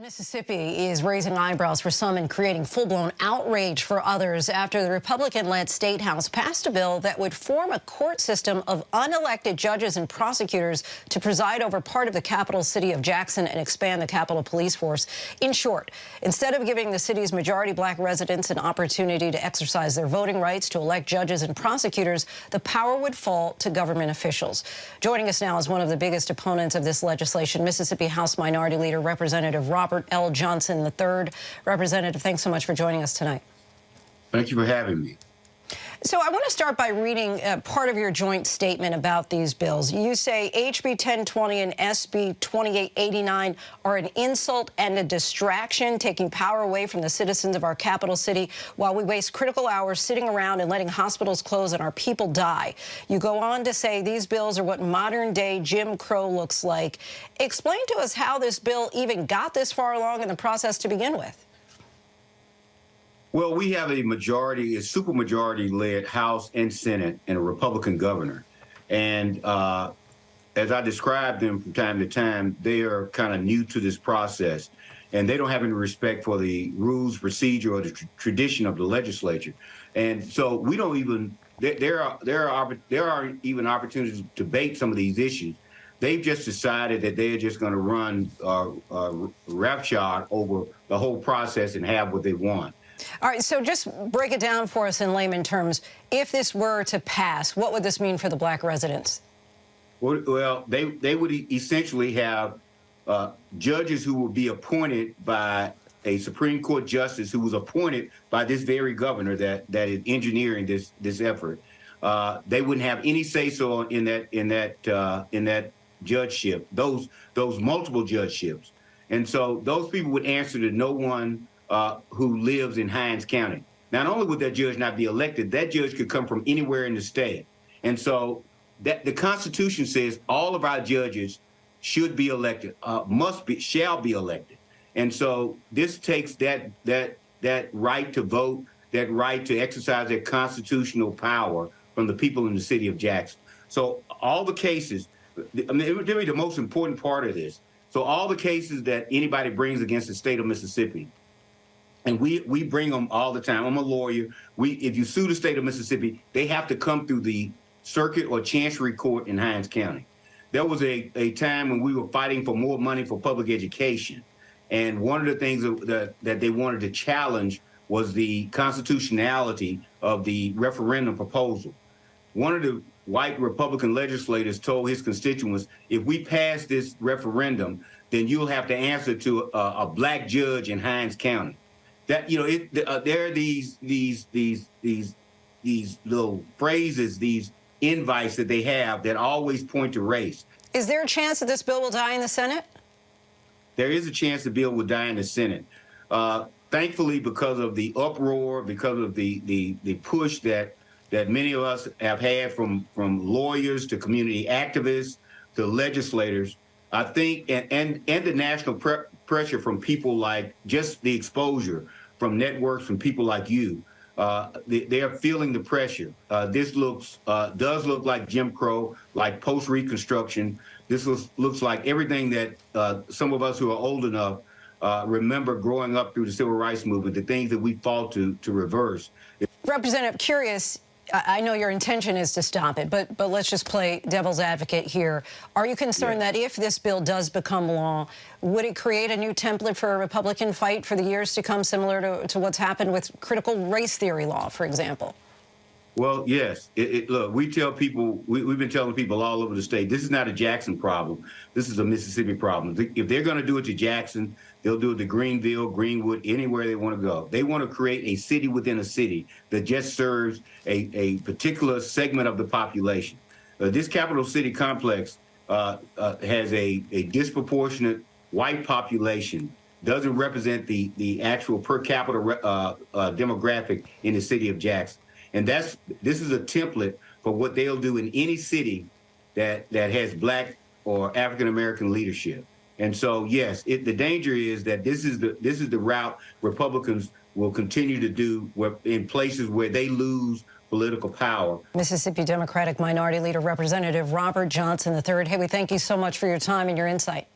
Mississippi is raising eyebrows for some and creating full-blown outrage for others after the Republican-led State House passed a bill that would form a court system of unelected judges and prosecutors to preside over part of the capital city of Jackson and expand the Capitol Police Force. In short, instead of giving the city's majority black residents an opportunity to exercise their voting rights to elect judges and prosecutors, the power would fall to government officials. Joining us now is one of the biggest opponents of this legislation, Mississippi House Minority Leader Representative Robert L. Johnson III. Representative, thanks so much for joining us tonight. Thank you for having me. So I want to start by reading part of your joint statement about these bills. You say HB 1020 and SB 2889 are an insult and a distraction, taking power away from the citizens of our capital city while we waste critical hours sitting around and letting hospitals close and our people die. You go on to say these bills are what modern-day Jim Crow looks like. Explain to us how this bill even got this far along in the process to begin with. Well, we have a majority, a supermajority-led House and Senate and a Republican governor. And as I described them from time to time, they are kind of new to this process, and they don't have any respect for the rules, procedure, or the tradition of the legislature. And so we don't even, there are even opportunities to debate some of these issues. They've just decided that they're just going to run roughshod over the whole process and have what they want. All right, so just break it down for us in layman terms. If this were to pass, what would this mean for the black residents? Well, they would essentially have judges who would be appointed by a Supreme Court justice who was appointed by this very governor that is engineering this effort. They wouldn't have any say-so in that judgeship, those multiple judgeships, and so those people would answer to no one who lives in Hinds County. Not only would that judge not be elected, that judge could come from anywhere in the state. And so that the Constitution says all of our judges should be elected, shall be elected. And so this takes that right to vote, that right to exercise their constitutional power from the people in the city of Jackson. So all the cases, I mean, it would be the most important part of this. So all the cases that anybody brings against the state of Mississippi, and we bring them all the time. I'm a lawyer. If you sue the state of Mississippi, they have to come through the circuit or chancery court in Hinds County. There was a time when we were fighting for more money for public education. And one of the things that they wanted to challenge was the constitutionality of the referendum proposal. One of the white Republican legislators told his constituents, if we pass this referendum, then you'll have to answer to a black judge in Hinds County. That, you know, there are these little phrases, these invites that they have that always point to race. Is there a chance that this bill will die in the Senate? There is a chance the bill will die in the Senate. Thankfully, because of the uproar, because of the push that many of us have had from lawyers to community activists to legislators, I think, and the national pressure from people like just the exposure from networks, from people like you, they are feeling the pressure. This does look like Jim Crow, like post-Reconstruction. This looks like everything that some of us who are old enough remember growing up through the Civil Rights Movement, the things that we fought to reverse. Representative, curious, I know your intention is to stop it, but let's just play devil's advocate here. Are you concerned that if this bill does become law, would it create a new template for a Republican fight for the years to come, similar to what's happened with critical race theory law, for example? Well, yes. Look, we tell people, we've been telling people all over the state, this is not a Jackson problem. This is a Mississippi problem. If they're going to do it to Jackson, they'll do it to Greenville, Greenwood, anywhere they want to go. They want to create a city within a city that just serves a particular segment of the population. This capital city complex has a disproportionate white population, doesn't represent the actual per capita demographic in the city of Jackson. And this is a template for what they'll do in any city that has black or African-American leadership. And so, yes, the danger is that this is the route Republicans will continue to do in places where they lose political power. Mississippi Democratic Minority Leader Representative Robert Johnson III. Hey, we thank you so much for your time and your insight.